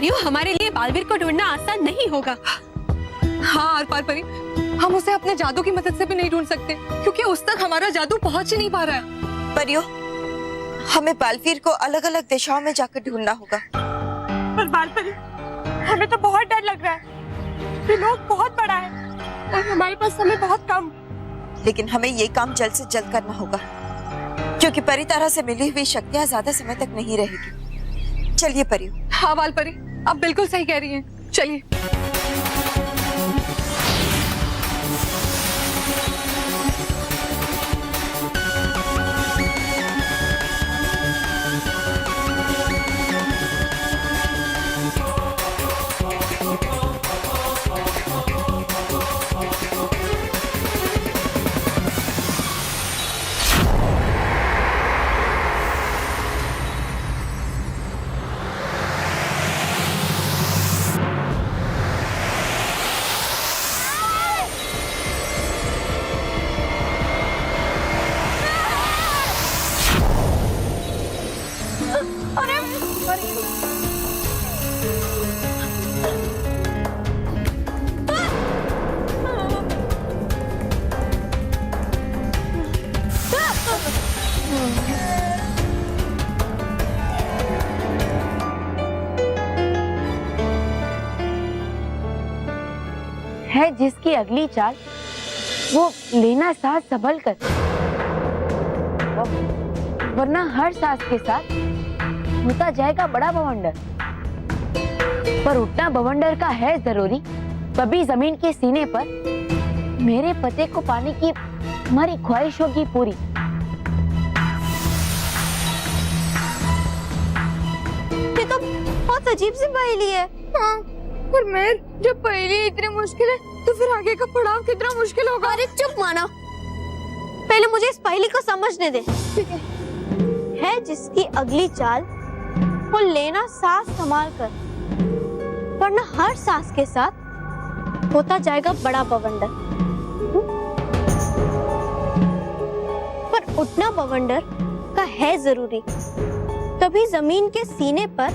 परियों, हमारे लिए बालवीर को ढूंढना आसान नहीं होगा। हाँ आर पार परी, हम उसे अपने जादू की मदद से भी नहीं ढूंढ सकते, क्योंकि उस तक हमारा जादू पहुंच ही नहीं पा रहा है। परियों, हमें बालवीर को अलग अलग दिशाओं में जाकर ढूंढना होगा। पर बालपरी, हमें तो बहुत डर लग रहा है। ये लोग बहुत बड़ा है और हमारे पास समय बहुत कम। लेकिन हमें ये काम जल्द से जल्द करना होगा, क्योंकि परी तरह से मिली हुई शक्तियां ज्यादा समय तक नहीं रहेगी। चलिए परियों। हाँ बाल परी, आप बिल्कुल सही कह रही हैं, चलिए। है जिसकी अगली चाल वो लेना सांस संभल कर, वरना हर सांस के साथ होता जाएगा बड़ा बवंडर। पर उठना बवंडर का है जरूरी, तभी जमीन के सीने पर मेरे पते को पाने की हमारी ख्वाहिश होगी पूरी। ये तो बहुत अजीब सी पहेली है। हाँ, पर मैं जब पहेली इतनी मुश्किल है तो फिर आगे का पड़ाव कितना मुश्किल होगा। अरे चुप माना, पहले मुझे इस पहेली को समझने दे। है जिसकी अगली चाल वो लेना सांस संभाल कर, वरना हर सांस के साथ होता जाएगा बड़ा बवंडर। पर उठना बवंडर का है जरूरी, तभी जमीन के सीने पर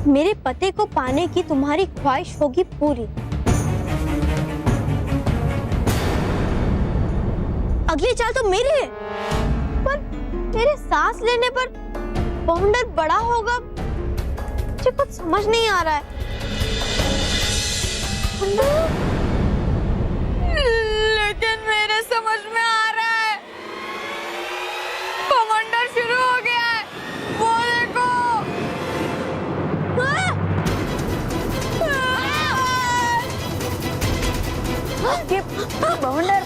मेरे पते को पाने की तुम्हारी ख्वाहिश होगी पूरी। अगली चाल तो मेरी है, पर मेरे सांस लेने पर बवंडर बड़ा होगा, मुझे कुछ समझ नहीं आ रहा है। लेकिन मेरे समझ में आ रहा है, बवंडर शुरू हो गया है। वो देखो। ये बवंडर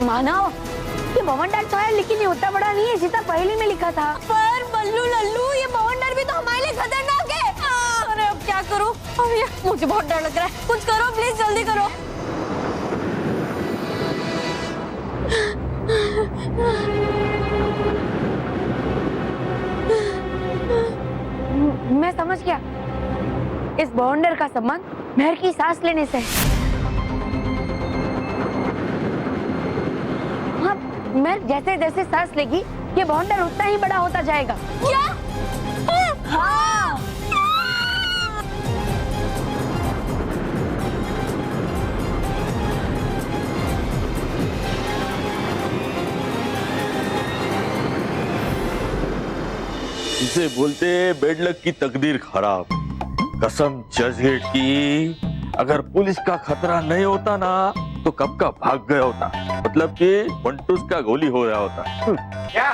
मानो, ये बवंडर तो है लेकिन ये उतना बड़ा नहीं है जितना पहले में लिखा था। पर बल्लू लल्लू, ये बवंडर भी तो हमारे लिए खतरनाक है। अरे अब क्या करूं? मुझे बहुत डर लग रहा है, कुछ करो प्लीज, जल्दी करो। मैं समझ गया, इस बवंडर का संबंध महर की सांस लेने से है। हाँ, महर जैसे जैसे सांस लेगी ये बवंडर उतना ही बड़ा होता जाएगा। क्या? हाँ। इसे बोलते बेड लक की तकदीर खराब। कसम जजगेट की, अगर पुलिस का खतरा नहीं होता ना तो कब का भाग गया होता, मतलब कि बंटूस का गोली हो रहा होता। क्या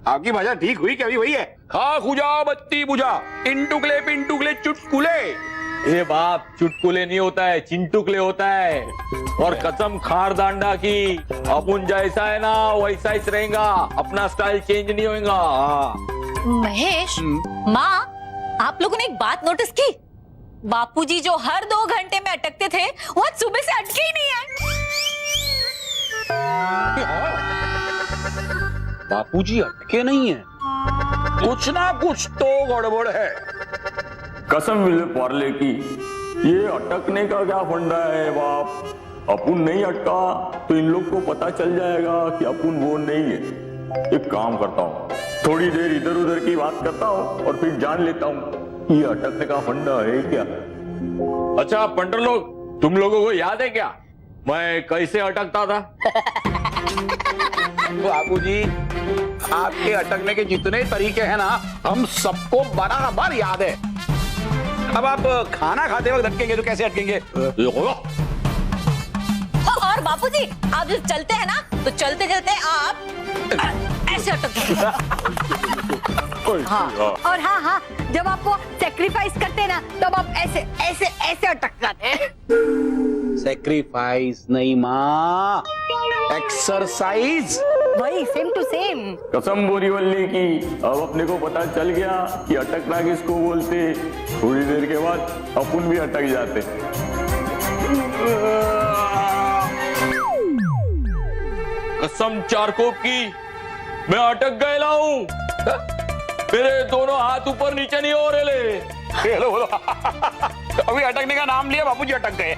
आपकी भाषा ठीक हुई क्या? अभी वही है। हाँ खुजा बत्ती बुझा, इंटुकले चुटकुले। ये बाप, चुटकुले नहीं होता है, चिंटुकले होता है। और कसम खारदांडा की, अपन जैसा है ना वैसा ही रहेगा, अपना स्टाइल चेंज नहीं होगा। महेश, माँ, आप लोगों ने एक बात नोटिस की? बापूजी जो हर 2 घंटे में अटकते थे वो आज सुबह से अटके ही नहीं है। बापूजी अटके नहीं है, कुछ ना कुछ तो गड़बड़ है। कसम मिले पार्ले की, ये अटकने का क्या फंडा है बाप? अपुन नहीं अटका तो इन लोग को पता चल जाएगा कि अपुन वो नहीं है। एक काम करता हूँ, थोड़ी देर इधर उधर की बात करता हूँ और फिर जान लेता हूँ ये अटकने का फंडा है क्या। अच्छा पंटर लोग, तुम लोगों को याद है क्या मैं कैसे अटकता था? बाबूजी, आपके अटकने के जितने तरीके हैं ना, हम सबको बराबर याद है। अब आप खाना खाते वक्त अटकेंगे तो कैसे अटकेंगे? और बापूजी, आप जब चलते हैं ना तो चलते चलते आप ऐसे अटक हाँ। और हाँ हाँ, जब आपको सेक्रीफाइस करते हैं ना तब आप ऐसे ऐसे ऐसे अटक जाते हैं। सेक्रीफाइस नहीं माँ, एक्सरसाइज। वही सेम टू सेम। कसम बोरीवल्ली की, अब अपने को पता चल गया कि अटकना किसको बोलते। थोड़ी देर के बाद अपन भी अटक जाते। कसम चारकोप की, मैं अटक गया हूँ। मेरे दोनों हाथ ऊपर नीचे नहीं हो रहे ले। बोलो बोलो। अभी अटकने का नाम लिया, बाबूजी अटक गए।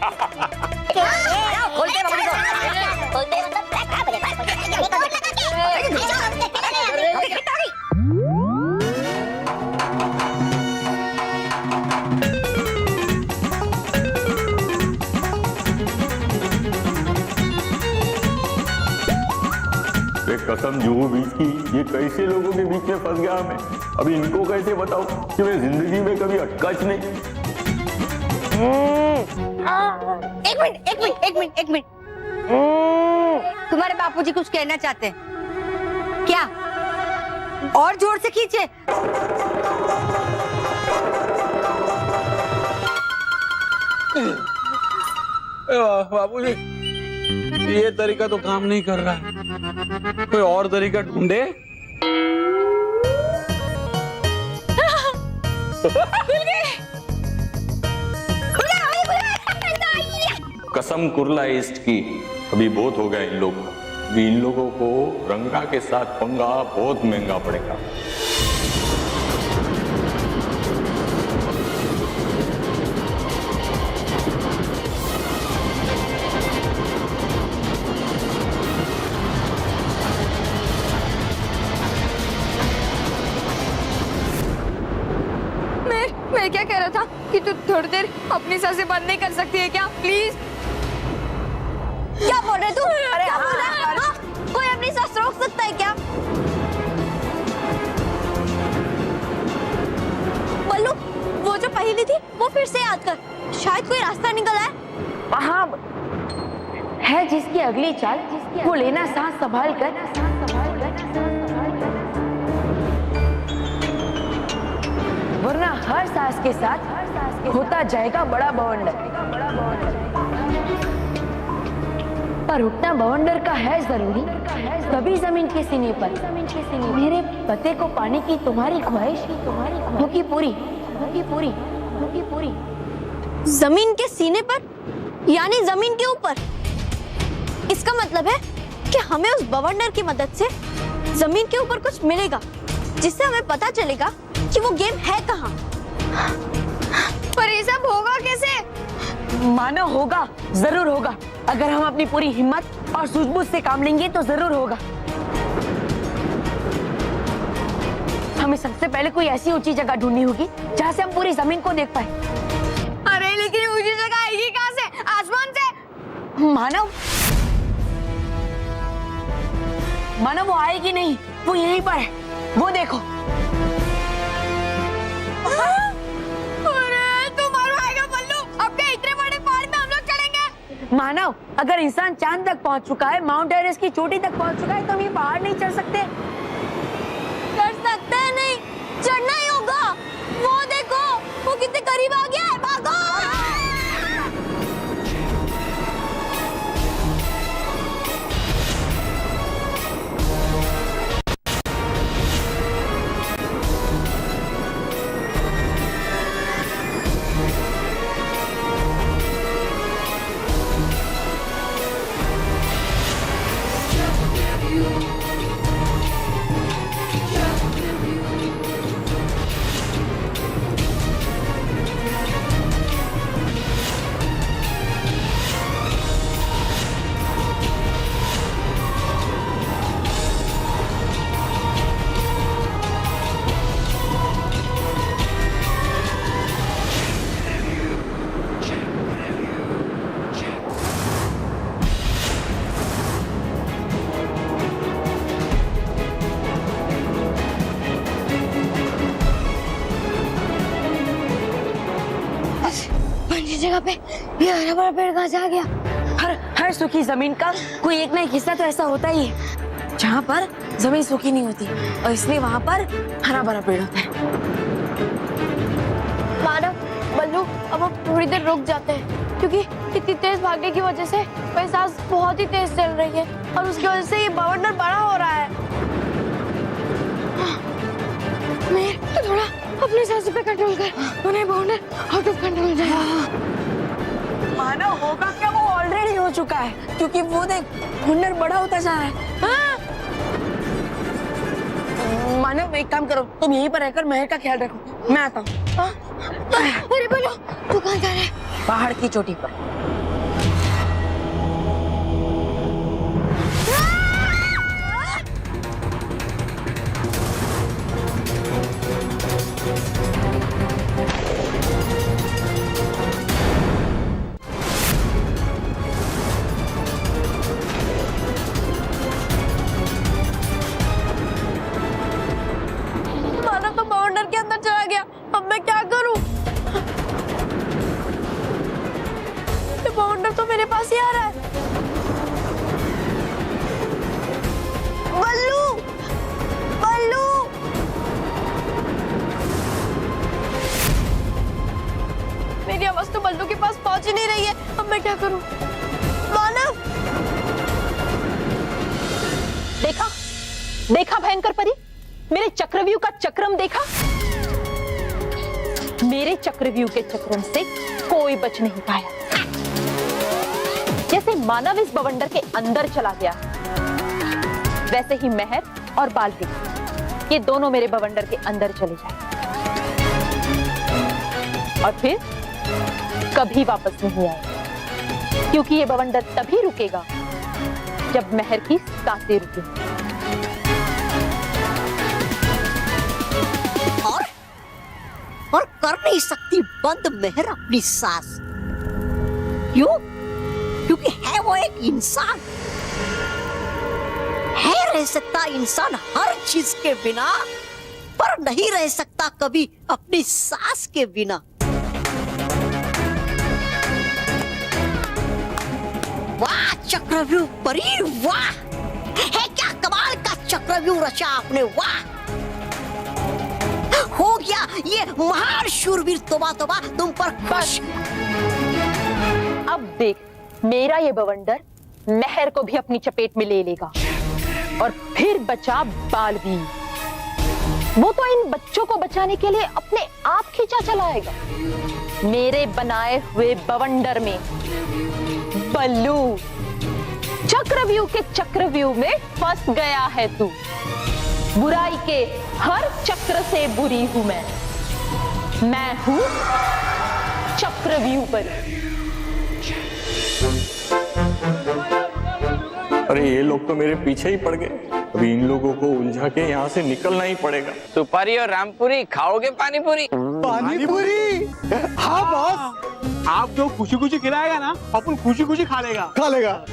कसम जुहू बीच की, ये कैसे लोगों के बीच में फंस गया मैं। अभी इनको कैसे बताऊं कि मैं जिंदगी में कभी अटकाच नहीं। एक मिनट। तुम्हारे बापूजी कुछ कहना चाहते हैं क्या? और जोर से खींचे। बाबूजी, ये तरीका तो काम नहीं कर रहा है, कोई और तरीका ढूंढे। कसम कुरला ईस्ट की, अभी बहुत हो गया इन लोगों को। अभी इन लोगों को रंगा के साथ पंगा बहुत महंगा पड़ेगा। मैं क्या कह रहा था कि तू थोड़ी देर अपनी सांसें बंद नहीं कर सकती है क्या प्लीज? क्या बोल रहे तू? अरे हाँ, कोई अपनी सांस रोक सकता है क्या? बल्लू, वो जो पहेली थी वो फिर से याद कर, शायद कोई रास्ता निकल आए। हाँ, है जिसकी अगली चाल वो लेना सांस संभाल कर, वरना हर सांस के साथ होता जाएगा बड़ा बवंडर। पर उठना बवंडर का है जरूरी, तभी जमीन के सीने पर मेरे पते को पाने की तुम्हारी ख्वाहिश होगी पूरी। जमीन के सीने पर, यानी जमीन के ऊपर। इसका मतलब है कि हमें उस बवंडर की मदद से जमीन के ऊपर कुछ मिलेगा, जिससे हमें पता चलेगा कि वो गेम है कहाँ। पर ये सब होगा कैसे? मानो होगा, जरूर होगा। अगर हम अपनी पूरी हिम्मत और सूझबूझ से काम लेंगे तो जरूर होगा। हमें सबसे पहले कोई ऐसी ऊंची जगह ढूंढनी होगी जहाँ से हम पूरी जमीन को देख पाए। अरे लेकिन ऊंची जगह आएगी कहाँ से? आसमान से? मानव वो आएगी नहीं, वो यहीं पर है, वो देखो। अरे तू मरवाएगा बल्लू, अब क्या इतने बड़े पहाड़ में हम लोग चढ़ेंगे? मानव, अगर इंसान चांद तक पहुंच चुका है, माउंट एवरेस्ट की चोटी तक पहुंच चुका है, तो हम ये पहाड़ नहीं चढ़ सकते? चढ़ सकते हैं नहीं, चढ़ना ही होगा। वो देखो, वो कितने करीब आ गया है, भागो। जगह पे ये हरा भरा पेड़ कहाँ से आ गया? हर सूखी जमीन का कोई एक ना एक हिस्सा तो ऐसा होता ही है जहाँ पर जमीन सूखी नहीं होती और इसलिए वहाँ पर हरा भरा पेड़ होता है। मानव, बल्लू, अब हम थोड़ी देर रुक जाते हैं क्योंकि इतनी तेज भागने की वजह से मेरी सांस बहुत ही तेज चल रही है और उसकी वजह से ये बवंडर बड़ा हो रहा है। मैं थोड़ा अपनी सांसों पे कंट्रोल कर, उन्हें बवंडर आउट ऑफ कंट्रोल जाएगा। मानव होगा क्या? वो ऑलरेडी हो चुका है क्योंकि वो देख बवंडर बड़ा होता जा रहा है। हाँ? मानव एक काम करो, तुम यहीं पर रहकर महर का ख्याल रखो, मैं आता हूँ। अरे बोलो, तू कहाँ जा रहा है? पहाड़ की चोटी पर। मानव तो बवंडर के अंदर चला गया, अब मैं क्या करूं? बवंडर तो मेरे पास ही आ रहा है। बल्लू, बल्लू, मेरी आवाज तो बल्लू के पास पहुंच ही नहीं रही है, अब मैं क्या करूं? मानव, देखा देखा भयंकर परी, मेरे चक्रव्यूह का चक्रम देखा? मेरे चक्रव्यूह के चक्रम से कोई बच नहीं पाया। जैसे मानव इस बवंडर के अंदर चला गया, वैसे ही महर और बालवीर ये दोनों मेरे बवंडर के अंदर चले जाए और फिर कभी वापस नहीं आए, क्योंकि ये बवंडर तभी रुकेगा जब महर की सांसें रुकेंगी। और कर नहीं सकती बंद महर अपनी सांस। क्यों? क्योंकि है वो एक इंसान। है रह सकता इंसान हर चीज के बिना, पर नहीं रह सकता कभी अपनी सांस के बिना। वाह चक्रव्यूह परी, वाह! है क्या कमाल का चक्रव्यूह रचा आपने, वाह! हो गया ये महान शूरवीर, तोबा तोबा तुम पर खुश। अब देख, मेरा ये बवंडर महर को भी अपनी चपेट में ले लेगा और फिर बचा बालवीर। वो तो इन बच्चों को बचाने के लिए अपने आप खींचा चलाएगा। मेरे बनाए हुए बवंडर में बल्लू, चक्रव्यूह के चक्रव्यूह में फंस गया है तू। बुराई के हर चक्र से बुरी हूं मैं हूं चक्रव्यूह पर। अरे ये लोग तो मेरे पीछे ही पड़ गए, अभी इन लोगों को उलझा के यहाँ से निकलना ही पड़ेगा। सुपारी और रामपुरी खाओगे? पानी पूरी? पानी पूरी? हाँ बॉस, आप जो खुशी खुशी खिलाएगा ना, अपन खुशी खुशी खा लेगा।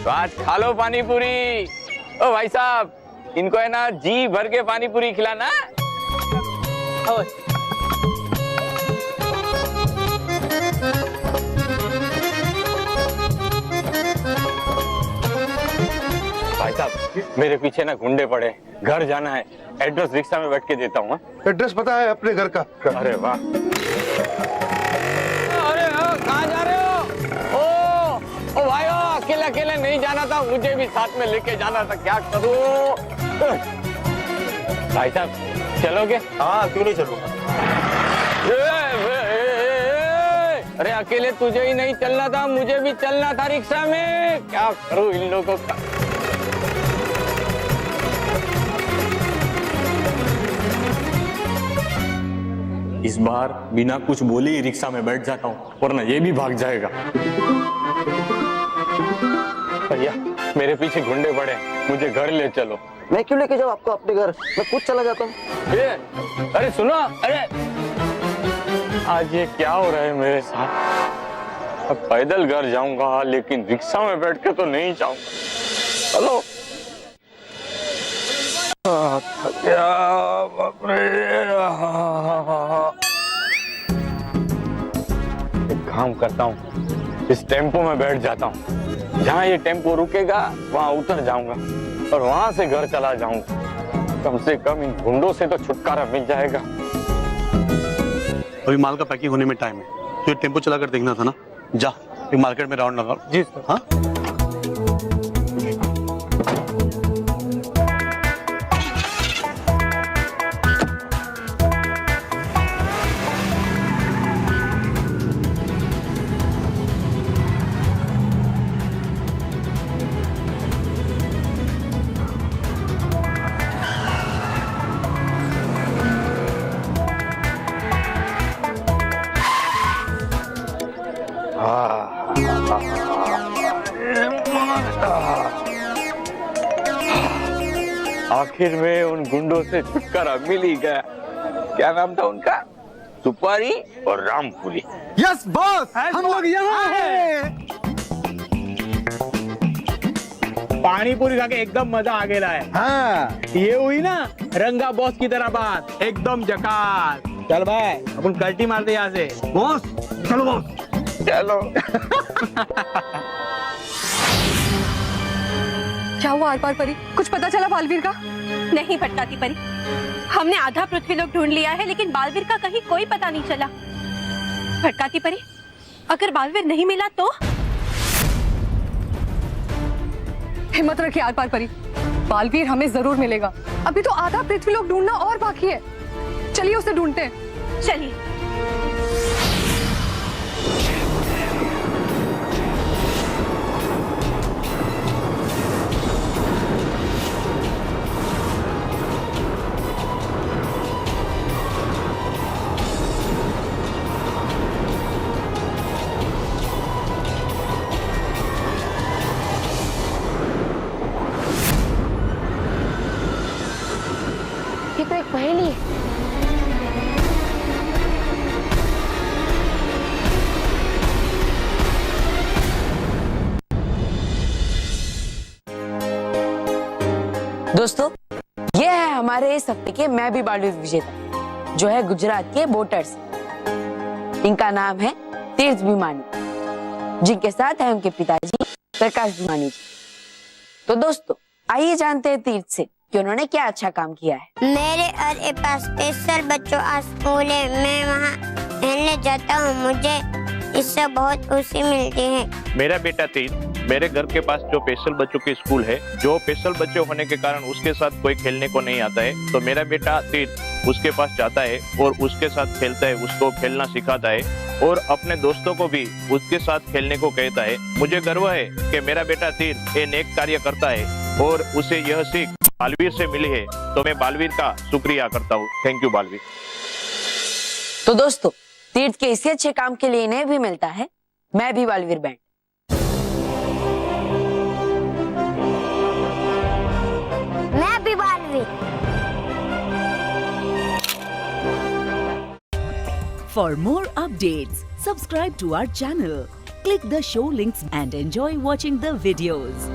तो आज खा लो पानी पूरी। ओ भाई साहब, इनको है ना जी भर के पानी पूरी खिलाना। भाई साहब, मेरे पीछे ना गुंडे पड़े, घर जाना है, एड्रेस रिक्शा में बैठ के देता हूँ। एड्रेस पता है अपने घर का? अरे वाह। अरे कहाँ जा रहे हो? ओ भाई, अकेले अकेले नहीं जाना था, मुझे भी साथ में लेके जाना था, क्या करूं? भाई साहब चलोगे? हाँ क्यों नहीं चलूंगा। अरे अकेले तुझे ही नहीं चलना था, मुझे भी चलना था रिक्शा में, क्या करूं इन लोगों का। इस बार बिना कुछ बोले ही रिक्शा में बैठ जाता हूँ, वरना ये भी भाग जाएगा। भैया मेरे पीछे गुंडे पड़े, मुझे घर ले चलो। मैं क्यों लेके जाऊँ आपको अपने घर, मैं खुद चला जाता हूँ। अरे सुनो, अरे आज ये क्या हो रहा है मेरे साथ? अब पैदल घर जाऊंगा, लेकिन रिक्शा में बैठ के तो नहीं जाऊंगा। चलो। थक गया, बाप रे। काम करता हूँ, इस टेम्पो में बैठ जाता हूँ। जहाँ ये टेम्पो रुकेगा वहाँ उतर जाऊंगा और वहाँ से घर चला जाऊंगा। कम से कम इन गुंडों से तो छुटकारा मिल जाएगा। अभी माल का पैकिंग होने में टाइम है, तो ये टेम्पो चला कर देखना था ना। जा एक मार्केट में राउंड लगा। जी सर। हाँ आखिर में उन गुंडों से छुटकारा मिल ही गया। क्या नाम था उनका? सुपारी और रामपुरी। यस बॉस, हम लोग यहाँ हैं। पानी पूरी खा के एकदम मजा आ गया है। हाँ ये हुई ना रंगा बॉस की तरह बात, एकदम जकास। चल भाई अपन कल्टी मारते यहाँ से। बॉस चलो बॉस चलो। क्या हुआ आर पार परी? कुछ पता चला बालवीर का? नहीं भटकाती परी, हमने आधा पृथ्वी लोक ढूंढ लिया है लेकिन बालवीर का कहीं कोई पता नहीं चला। भटकाती परी, अगर बालवीर नहीं मिला तो? हिम्मत रखिए आर पार परी, बालवीर हमें जरूर मिलेगा। अभी तो आधा पृथ्वी लोक ढूंढना और बाकी है। चलिए उसे ढूंढते हैं। चलिए। ये तो एक पहेली है। दोस्तों, ये है हमारे इस हफ्ते के मैं भी बालवीर विजेता, जो है गुजरात के बोटर्स। इनका नाम है तीर्थ भीमानी, जिनके साथ है उनके पिताजी प्रकाश भीमानी जी। तो दोस्तों आइए जानते हैं तीर्थ से कि उन्होंने क्या अच्छा काम किया है। मेरे और एक पास स्पेशल बच्चों का स्कूल है, मैं वहाँ खेलने जाता हूँ, मुझे इससे बहुत खुशी मिलती है। मेरा बेटा तीर्थ मेरे घर के पास जो स्पेशल बच्चों की स्कूल है, जो स्पेशल बच्चे होने के कारण उसके साथ कोई खेलने को नहीं आता है, तो मेरा बेटा तीर्थ उसके पास जाता है और उसके साथ खेलता है, उसको खेलना सिखाता है और अपने दोस्तों को भी उसके साथ खेलने को कहता है। मुझे गर्व है कि मेरा बेटा तीर्थ ये नेक कार्य करता है और उसे यह सीख बालवीर से मिली है, तो मैं बालवीर का शुक्रिया करता हूँ। Thank you Baalveer. तो दोस्तों तीर्थ के इसी अच्छे काम के लिए इन्हें भी मिलता है मैं भी बालवीर बैंड। मैं भी Baalveer. For more updates, subscribe to our channel, click the show links and enjoy watching the videos.